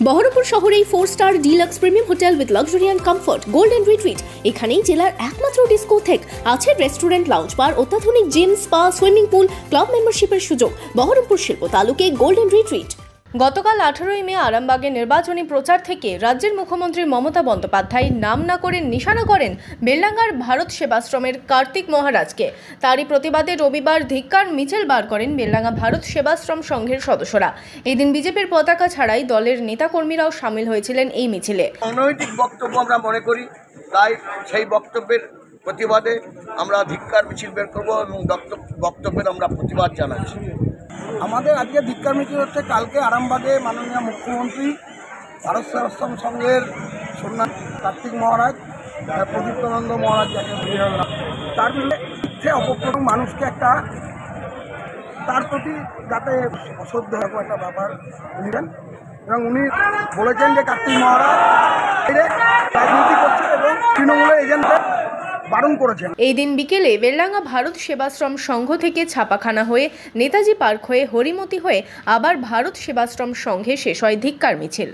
বহরমপুর শহরেই 4 star deluxe premium hotel with luxury and comfort golden retreat. এখানেই জেলার একমাত্র ডিস্কোথেক, আছে রেস্টুরেন্ট, লাউঞ্জ বার, অত্যাধুনিক gym, spa, swimming pool, club মেম্বারশিপের সুযোগ। বহরমপুর শিল্প তালুকে গোল্ডেন রিট্রিট। গতকাল 18ই মে আরামবাগে নির্বাচনী প্রচার থেকে রাজ্যের মুখ্যমন্ত্রী মমতা বন্দ্যোপাধ্যায় নাম না করে নিশানা করেন বেলডাঙ্গার ভারত সেবাশ্রমের কার্তিক মহারাজকে। তারই প্রতিবাদে রবিবার ধিক্কার মিছিল বার করেন বেলডাঙ্গা ভারত সেবাশ্রম সংঘের সদস্যরা। এই দিন বিজেপির পতাকা ছাড়াই দলের নেতাকর্মীরাও সামিল হয়েছিলেন এই মিছিলে। অনৈতিক বক্তব্য আমরা মনে করি, তাই সেই বক্তব্যের প্রতিবাদে আমরা ধিক্কার মিছিল বের করবো এবং বক্তব্যের আমরা প্রতিবাদ জানাচ্ছি। আমাদের আজকে ধিক্কার মিছিল হচ্ছে কালকে আরামবাগে মাননীয় মুখ্যমন্ত্রী ভারত সেবাশ্রম সংঘের সন্ন্যাসী কার্তিক মহারাজ, প্রদীপ্তানন্দ মহারাজ যাকে তার বিরুদ্ধে অপপ্রচার মানুষকে একটা তার প্রতি যাতে অশ্রদ্ধ এরকম একটা ব্যাপার উনি দেন এবং উনি বলেছেন যে কার্তিক মহারাজ রাজনীতি করছে এবং তৃণমূলের এজেন্টদের বারণ করেছেন। এই দিন বিকেলে বেলডাঙ্গা ভারত সেবাশ্রম সংঘ থেকে ছাপাখানা হয়ে নেতাজি পার্ক হয়ে হরিমতি হয়ে আবার ভারত সেবাশ্রম সংঘে শেষ হয় ধিক্কার মিছিল।